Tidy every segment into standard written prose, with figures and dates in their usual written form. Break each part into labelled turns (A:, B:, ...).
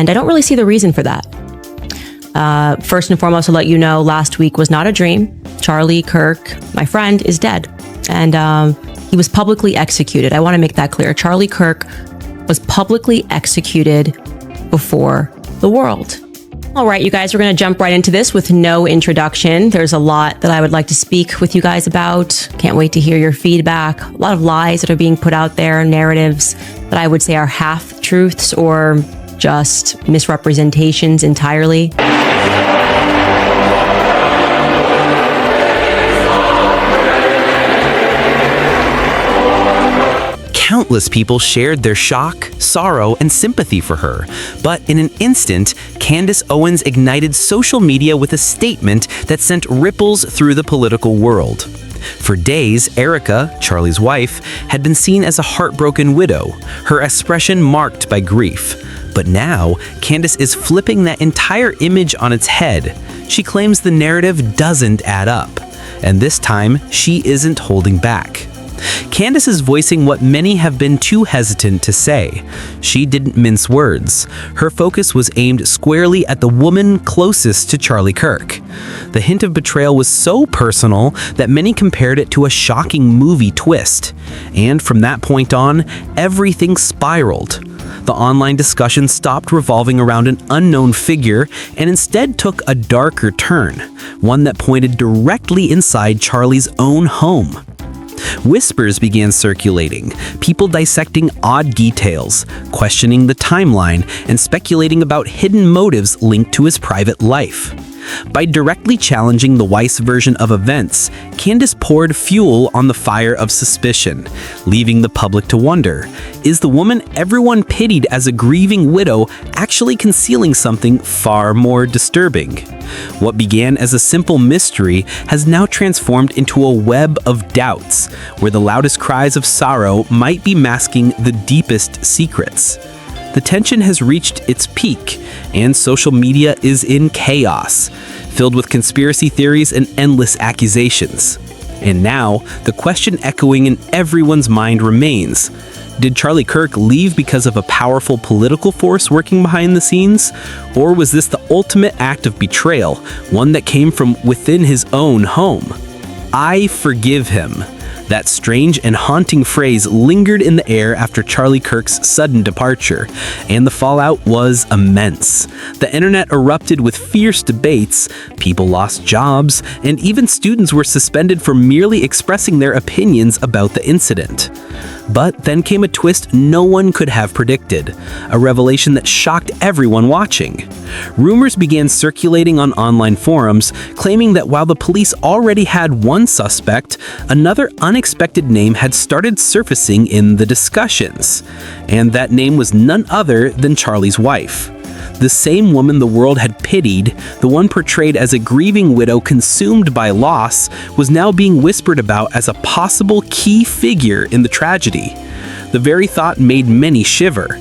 A: And I don't really see the reason for that. First and foremost, to let you know, last week was not a dream. Charlie Kirk, my friend, is dead. And he was publicly executed. I want to make that clear. Charlie Kirk was publicly executed before the world. All right, you guys, we're going to jump right into this with no introduction. There's a lot that I would like to speak with you guys about. Can't wait to hear your feedback. A lot of lies that are being put out there, narratives that I would say are half-truths or just misrepresentations entirely.
B: Countless people shared their shock, sorrow, and sympathy for her. But in an instant, Candace Owens ignited social media with a statement that sent ripples through the political world. For days, Erica, Charlie's wife, had been seen as a heartbroken widow, her expression marked by grief. But now, Candace is flipping that entire image on its head. She claims the narrative doesn't add up. And this time, she isn't holding back. Candace is voicing what many have been too hesitant to say. She didn't mince words. Her focus was aimed squarely at the woman closest to Charlie Kirk. The hint of betrayal was so personal that many compared it to a shocking movie twist. And from that point on, everything spiraled. The online discussion stopped revolving around an unknown figure and instead took a darker turn, one that pointed directly inside Charlie's own home. Whispers began circulating, people dissecting odd details, questioning the timeline, and speculating about hidden motives linked to his private life. By directly challenging the Weiss version of events, Candace poured fuel on the fire of suspicion, leaving the public to wonder, is the woman everyone pitied as a grieving widow actually concealing something far more disturbing? What began as a simple mystery has now transformed into a web of doubts, where the loudest cries of sorrow might be masking the deepest secrets. The tension has reached its peak, and social media is in chaos, filled with conspiracy theories and endless accusations. And now, the question echoing in everyone's mind remains: did Charlie Kirk leave because of a powerful political force working behind the scenes? Or was this the ultimate act of betrayal, one that came from within his own home? I forgive him. That strange and haunting phrase lingered in the air after Charlie Kirk's sudden departure, and the fallout was immense. The internet erupted with fierce debates, people lost jobs, and even students were suspended for merely expressing their opinions about the incident. But then came a twist no one could have predicted, a revelation that shocked everyone watching. Rumors began circulating on online forums, claiming that while the police already had one suspect, another unexpected name had started surfacing in the discussions. And that name was none other than Charlie's wife. The same woman the world had pitied, the one portrayed as a grieving widow consumed by loss, was now being whispered about as a possible key figure in the tragedy. The very thought made many shiver.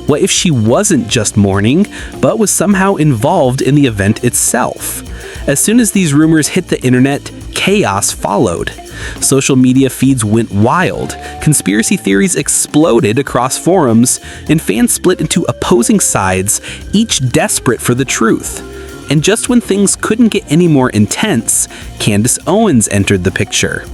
B: What if she wasn't just mourning, but was somehow involved in the event itself? As soon as these rumors hit the internet, chaos followed. Social media feeds went wild, conspiracy theories exploded across forums, and fans split into opposing sides, each desperate for the truth. And just when things couldn't get any more intense, Candace Owens entered the picture.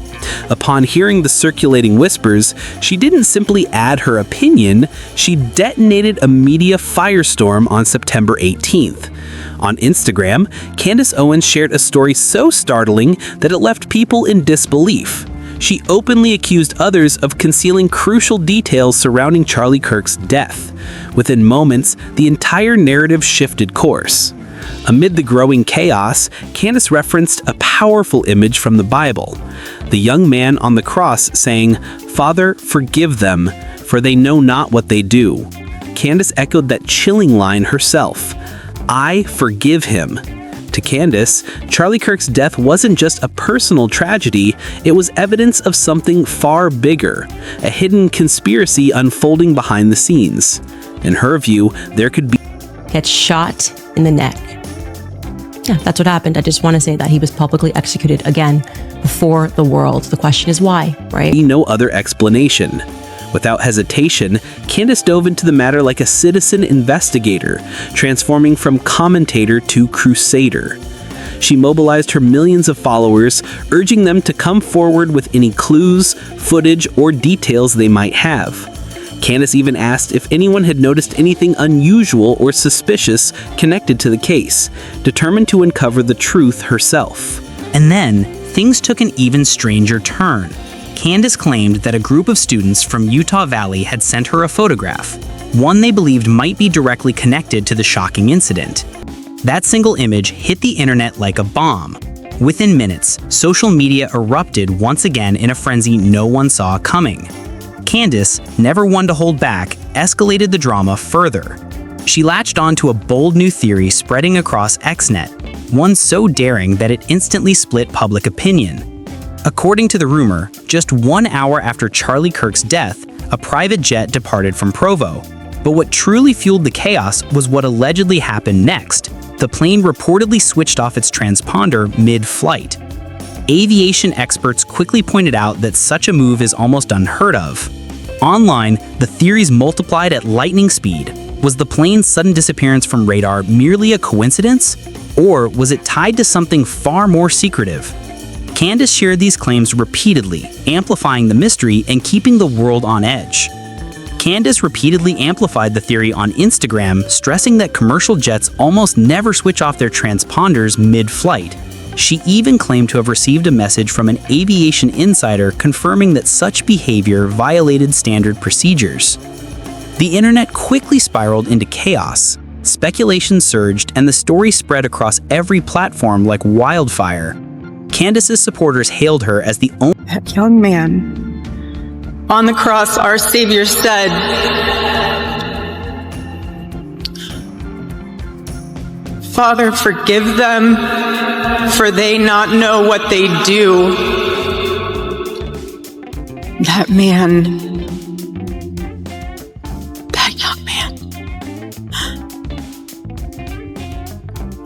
B: Upon hearing the circulating whispers, she didn't simply add her opinion, she detonated a media firestorm on September 18th. On Instagram, Candace Owens shared a story so startling that it left people in disbelief. She openly accused others of concealing crucial details surrounding Charlie Kirk's death. Within moments, the entire narrative shifted course. Amid the growing chaos, Candace referenced a powerful image from the Bible. The young man on the cross saying, "Father, forgive them, for they know not what they do." Candace echoed that chilling line herself. I forgive him. To Candace, Charlie Kirk's death wasn't just a personal tragedy, it was evidence of something far bigger, a hidden conspiracy unfolding behind the scenes. In her view, there could be
A: Gets shot in the neck. Yeah, that's what happened. I just want to say that he was publicly executed again before the world. The question is why, right?
B: no other explanation. Without hesitation, Candace dove into the matter like a citizen investigator, transforming from commentator to crusader. She mobilized her millions of followers, urging them to come forward with any clues, footage, or details they might have. Candace even asked if anyone had noticed anything unusual or suspicious connected to the case, determined to uncover the truth herself.
C: And then, things took an even stranger turn. Candace claimed that a group of students from Utah Valley had sent her a photograph, one they believed might be directly connected to the shocking incident. That single image hit the internet like a bomb. Within minutes, social media erupted once again in a frenzy no one saw coming. Candace, never one to hold back, escalated the drama further. She latched onto a bold new theory spreading across Xnet, one so daring that it instantly split public opinion. According to the rumor, just 1 hour after Charlie Kirk's death, a private jet departed from Provo. But what truly fueled the chaos was what allegedly happened next. The plane reportedly switched off its transponder mid-flight. Aviation experts quickly pointed out that such a move is almost unheard of. Online, the theories multiplied at lightning speed. Was the plane's sudden disappearance from radar merely a coincidence? Or was it tied to something far more secretive? Candace shared these claims repeatedly, amplifying the mystery and keeping the world on edge. Candace repeatedly amplified the theory on Instagram, stressing that commercial jets almost never switch off their transponders mid-flight. She even claimed to have received a message from an aviation insider confirming that such behavior violated standard procedures. The internet quickly spiraled into chaos. Speculation surged, and the story spread across every platform like wildfire. Candace's supporters hailed her as the only
D: That young man on the cross, our Savior said, "Father, forgive them, for they not know what they do." That man, that young man,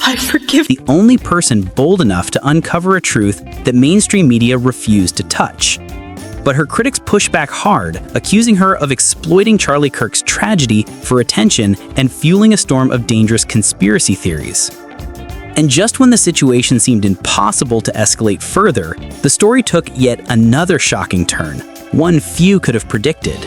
D: I forgive.
C: the only person bold enough to uncover a truth that mainstream media refused to touch. But her critics pushed back hard, accusing her of exploiting Charlie Kirk's tragedy for attention and fueling a storm of dangerous conspiracy theories. And just when the situation seemed impossible to escalate further, the story took yet another shocking turn, one few could have predicted.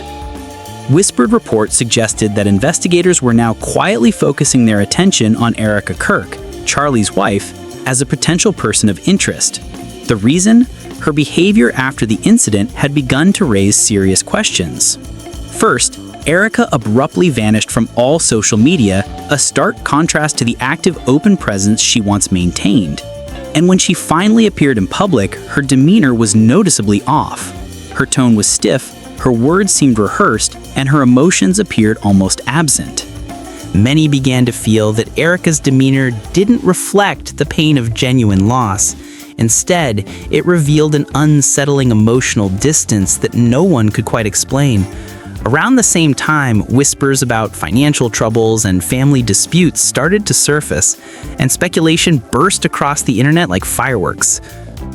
C: Whispered reports suggested that investigators were now quietly focusing their attention on Erica Kirk, Charlie's wife, as a potential person of interest. The reason? Her behavior after the incident had begun to raise serious questions. First, Erica abruptly vanished from all social media, a stark contrast to the active open presence she once maintained. And when she finally appeared in public, her demeanor was noticeably off. Her tone was stiff, her words seemed rehearsed, and her emotions appeared almost absent. Many began to feel that Erica's demeanor didn't reflect the pain of genuine loss. Instead, it revealed an unsettling emotional distance that no one could quite explain. Around the same time, whispers about financial troubles and family disputes started to surface, and speculation burst across the internet like fireworks.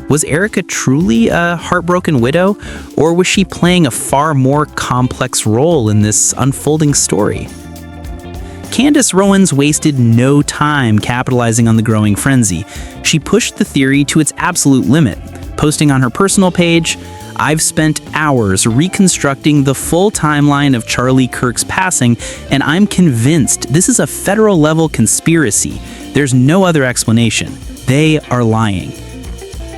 C: Was Erica truly a heartbroken widow, or was she playing a far more complex role in this unfolding story? Candace Owens wasted no time capitalizing on the growing frenzy. She pushed the theory to its absolute limit, posting on her personal page, "I've spent hours reconstructing the full timeline of Charlie Kirk's passing, and I'm convinced this is a federal-level conspiracy. There's no other explanation. They are lying."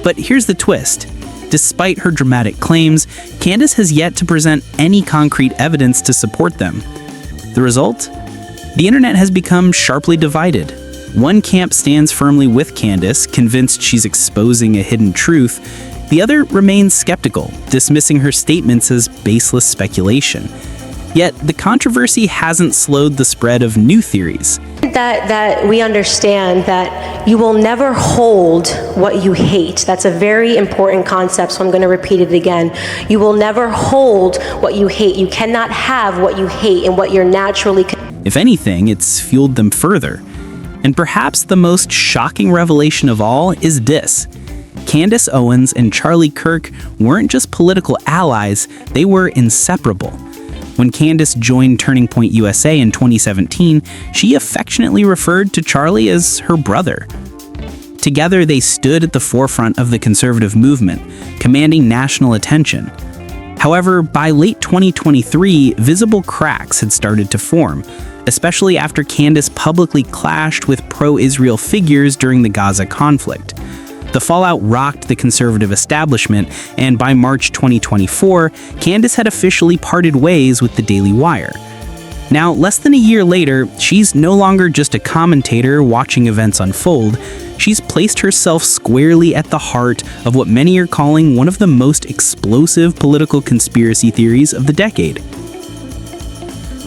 C: But here's the twist. Despite her dramatic claims, Candace has yet to present any concrete evidence to support them. The result? The internet has become sharply divided. One camp stands firmly with Candace, convinced she's exposing a hidden truth. The other remains skeptical, dismissing her statements as baseless speculation. Yet, the controversy hasn't slowed the spread of new theories.
E: That we understand that you will never hold what you hate. That's a very important concept, so I'm going to repeat it again. You will never hold what you hate. You cannot have what you hate and what you're naturally...
C: If anything, it's fueled them further. And perhaps the most shocking revelation of all is this. Candace Owens and Charlie Kirk weren't just political allies, they were inseparable. When Candace joined Turning Point USA in 2017, she affectionately referred to Charlie as her brother. Together, they stood at the forefront of the conservative movement, commanding national attention. However, by late 2023, visible cracks had started to form, especially after Candace publicly clashed with pro-Israel figures during the Gaza conflict. The fallout rocked the conservative establishment, and by March 2024, Candace had officially parted ways with the Daily Wire. Now, less than a year later, she's no longer just a commentator watching events unfold. She's placed herself squarely at the heart of what many are calling one of the most explosive political conspiracy theories of the decade.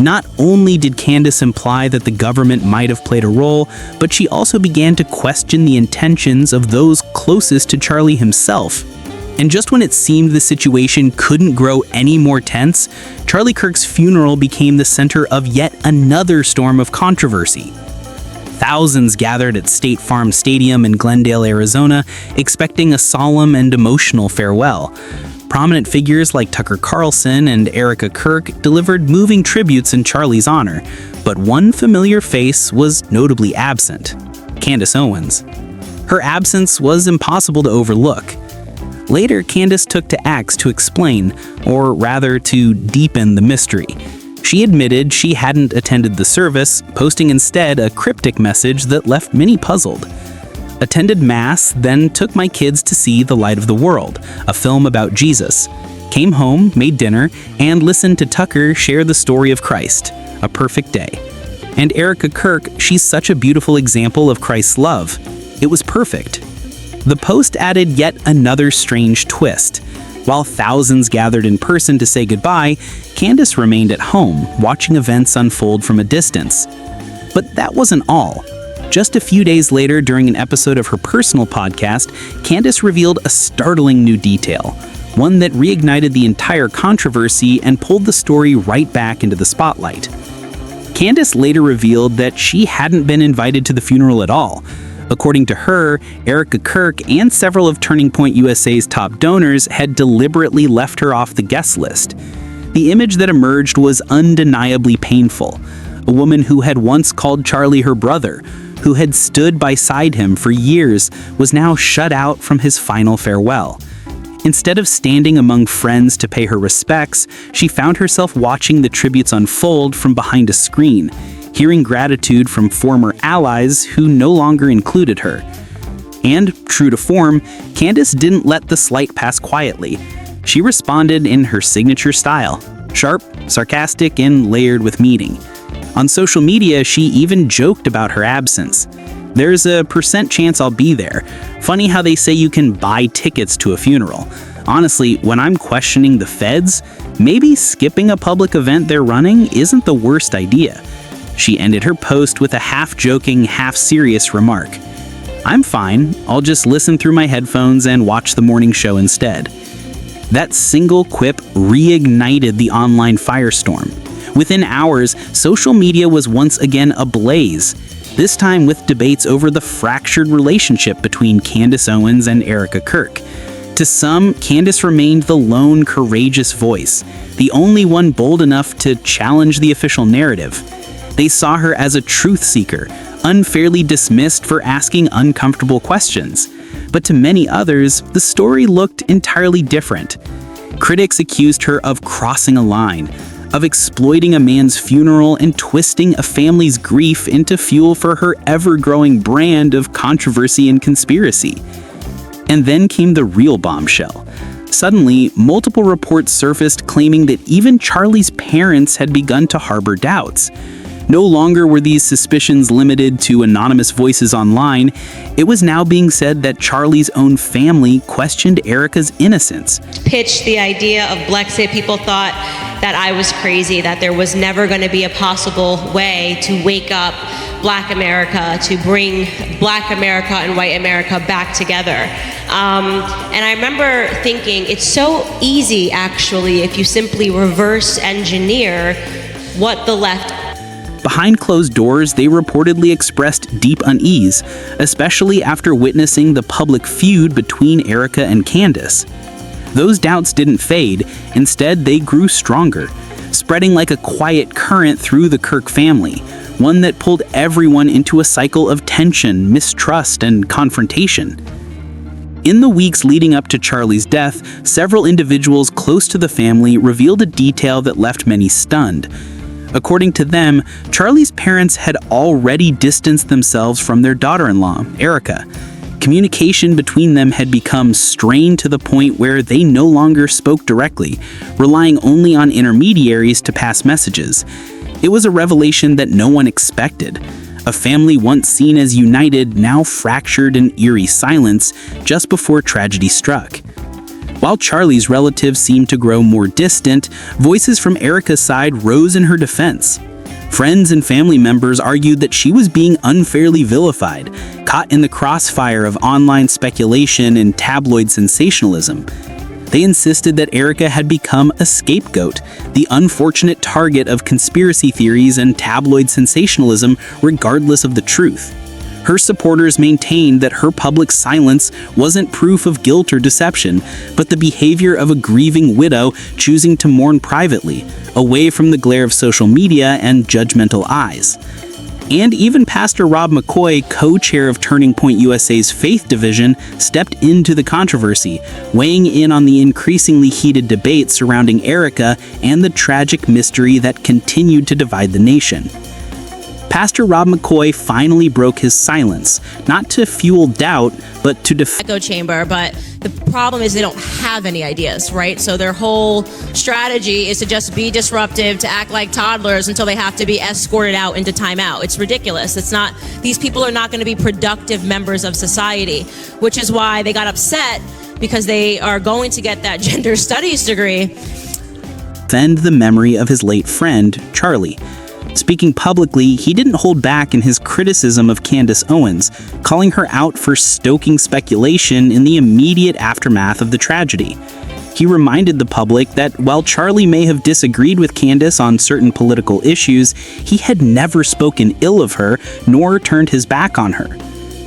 C: Not only did Candace imply that the government might have played a role, but she also began to question the intentions of those closest to Charlie himself. And just when it seemed the situation couldn't grow any more tense, Charlie Kirk's funeral became the center of yet another storm of controversy. Thousands gathered at State Farm Stadium in Glendale, Arizona, expecting a solemn and emotional farewell. Prominent figures like Tucker Carlson and Erica Kirk delivered moving tributes in Charlie's honor, but one familiar face was notably absent: Candace Owens. Her absence was impossible to overlook. Later, Candace took to X to explain, or rather to deepen the mystery. She admitted she hadn't attended the service, posting instead a cryptic message that left many puzzled. Attended Mass, then took my kids to see The Light of the World, a film about Jesus. Came home, made dinner, and listened to Tucker share the story of Christ. A perfect day. And Erica Kirk, she's such a beautiful example of Christ's love. It was perfect. The post added yet another strange twist. While thousands gathered in person to say goodbye, Candace remained at home, watching events unfold from a distance. But that wasn't all. Just a few days later, during an episode of her personal podcast, Candace revealed a startling new detail, one that reignited the entire controversy and pulled the story right back into the spotlight. Candace later revealed that she hadn't been invited to the funeral at all. According to her, Erica Kirk and several of Turning Point USA's top donors had deliberately left her off the guest list. The image that emerged was undeniably painful. A woman who had once called Charlie her brother, who had stood beside him for years, was now shut out from his final farewell. Instead of standing among friends to pay her respects, she found herself watching the tributes unfold from behind a screen, hearing gratitude from former allies who no longer included her. And, true to form, Candace didn't let the slight pass quietly. She responded in her signature style, sharp, sarcastic, and layered with meaning. On social media, she even joked about her absence. "There's a % chance I'll be there. Funny how they say you can buy tickets to a funeral. Honestly, when I'm questioning the feds, maybe skipping a public event they're running isn't the worst idea." She ended her post with a half-joking, half-serious remark. "I'm fine. I'll just listen through my headphones and watch the morning show instead." That single quip reignited the online firestorm. Within hours, social media was once again ablaze, this time with debates over the fractured relationship between Candace Owens and Erica Kirk. To some, Candace remained the lone, courageous voice, the only one bold enough to challenge the official narrative. They saw her as a truth seeker, unfairly dismissed for asking uncomfortable questions. But to many others, the story looked entirely different. Critics accused her of crossing a line, of exploiting a man's funeral and twisting a family's grief into fuel for her ever-growing brand of controversy and conspiracy. And then came the real bombshell. Suddenly, multiple reports surfaced claiming that even Charlie's parents had begun to harbor doubts. No longer were these suspicions limited to anonymous voices online. It was now being said that Charlie's own family questioned Erica's innocence.
F: Pitched the idea of Blexit, people thought that I was crazy, that there was never going to be a possible way to wake up Black America, to bring Black America and white America back together. And I remember thinking, it's so easy, actually, if you simply reverse engineer what the left.
C: Behind closed doors, they reportedly expressed deep unease, especially after witnessing the public feud between Erica and Candace. Those doubts didn't fade. Instead, they grew stronger. spreading like a quiet current through the Kirk family, one that pulled everyone into a cycle of tension, mistrust, and confrontation. In the weeks leading up to Charlie's death, several individuals close to the family revealed a detail that left many stunned. According to them, Charlie's parents had already distanced themselves from their daughter-in-law, Erica. Communication between them had become strained to the point where they no longer spoke directly, relying only on intermediaries to pass messages. It was a revelation that no one expected. A family once seen as united, now fractured in eerie silence just before tragedy struck. While Charlie's relatives seemed to grow more distant, voices from Erica's side rose in her defense. Friends and family members argued that she was being unfairly vilified, caught in the crossfire of online speculation and tabloid sensationalism. They insisted that Erica had become a scapegoat, the unfortunate target of conspiracy theories and tabloid sensationalism regardless of the truth. Her supporters maintained that her public silence wasn't proof of guilt or deception, but the behavior of a grieving widow choosing to mourn privately, away from the glare of social media and judgmental eyes. And even Pastor Rob McCoy, co-chair of Turning Point USA's Faith Division, stepped into the controversy, weighing in on the increasingly heated debate surrounding Erica and the tragic mystery that continued to divide the nation. Pastor Rob McCoy finally broke his silence, not to fuel doubt, but to
G: echo chamber, but the problem is they don't have any ideas, right? So their whole strategy is to just be disruptive, to act like toddlers until they have to be escorted out into timeout. It's ridiculous. It's not, these people are not going to be productive members of society, which is why they got upset, because they are going to get that gender studies degree.
C: Defend the memory of his late friend, Charlie. Speaking publicly, he didn't hold back in his criticism of Candace Owens, calling her out for stoking speculation in the immediate aftermath of the tragedy. He reminded the public that while Charlie may have disagreed with Candace on certain political issues, he had never spoken ill of her nor turned his back on her.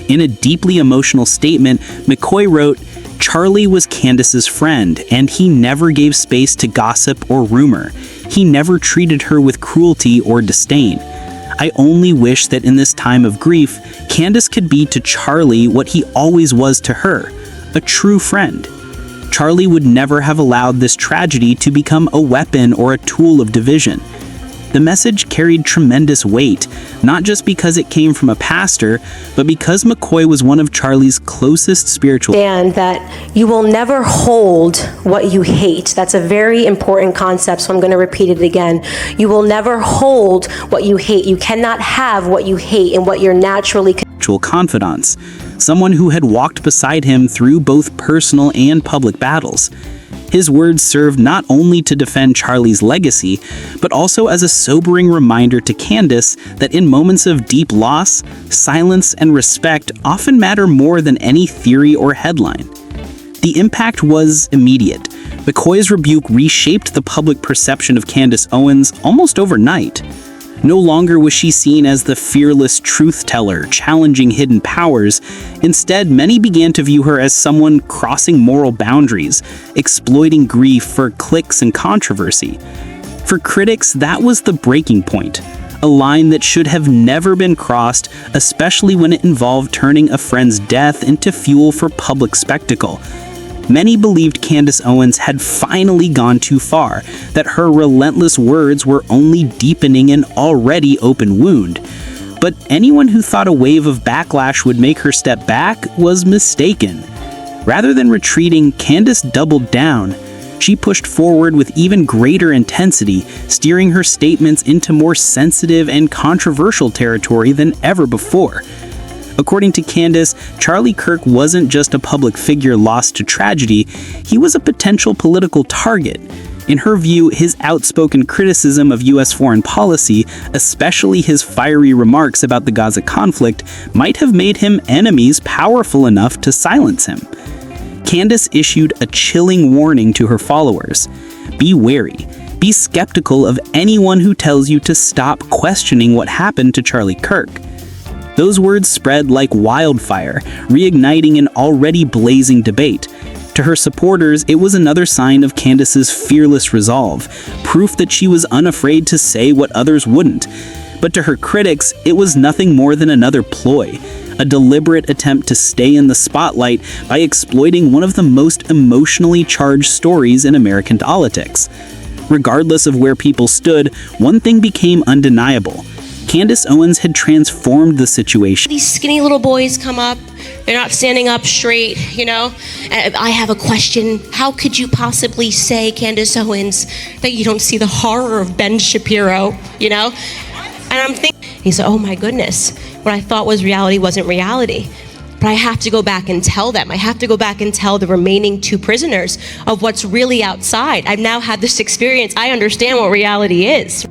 C: In a deeply emotional statement, McCoy wrote, "Charlie was Candace's friend, and he never gave space to gossip or rumor. He never treated her with cruelty or disdain. I only wish that in this time of grief, Candace could be to Charlie what he always was to her, a true friend. Charlie would never have allowed this tragedy to become a weapon or a tool of division." The message carried tremendous weight, not just because it came from a pastor, but because McCoy was one of Charlie's closest spiritual.
E: And that you will never hold what you hate. That's a very important concept, so I'm going to repeat it again. You will never hold what you hate. You cannot have what you hate and what you're naturally
C: confidants, someone who had walked beside him through both personal and public battles. His words served not only to defend Charlie's legacy, but also as a sobering reminder to Candace that in moments of deep loss, silence and respect often matter more than any theory or headline. The impact was immediate. McCoy's rebuke reshaped the public perception of Candace Owens almost overnight. No longer was she seen as the fearless truth-teller, challenging hidden powers. Instead, many began to view her as someone crossing moral boundaries, exploiting grief for clicks and controversy. For critics, that was the breaking point, a line that should have never been crossed, especially when it involved turning a friend's death into fuel for public spectacle. Many believed Candace Owens had finally gone too far, that her relentless words were only deepening an already open wound. But anyone who thought a wave of backlash would make her step back was mistaken. Rather than retreating, Candace doubled down. She pushed forward with even greater intensity, steering her statements into more sensitive and controversial territory than ever before. According to Candace, Charlie Kirk wasn't just a public figure lost to tragedy, he was a potential political target. In her view, his outspoken criticism of U.S. foreign policy, especially his fiery remarks about the Gaza conflict, might have made him enemies powerful enough to silence him. Candace issued a chilling warning to her followers. Be wary. Be skeptical of anyone who tells you to stop questioning what happened to Charlie Kirk. Those words spread like wildfire, reigniting an already blazing debate. To her supporters, it was another sign of Candace's fearless resolve, proof that she was unafraid to say what others wouldn't. But to her critics, it was nothing more than another ploy, a deliberate attempt to stay in the spotlight by exploiting one of the most emotionally charged stories in American politics. Regardless of where people stood, one thing became undeniable. Candace Owens had transformed the situation.
F: These skinny little boys come up, they're not standing up straight, you know? And I have a question. How could you possibly say, Candace Owens, that you don't see the horror of Ben Shapiro, you know? And I'm thinking, he said, oh my goodness, what I thought was reality wasn't reality. But I have to go back and tell them. I have to go back and tell the remaining 2 prisoners of what's really outside. I've now had this experience. I understand what reality is.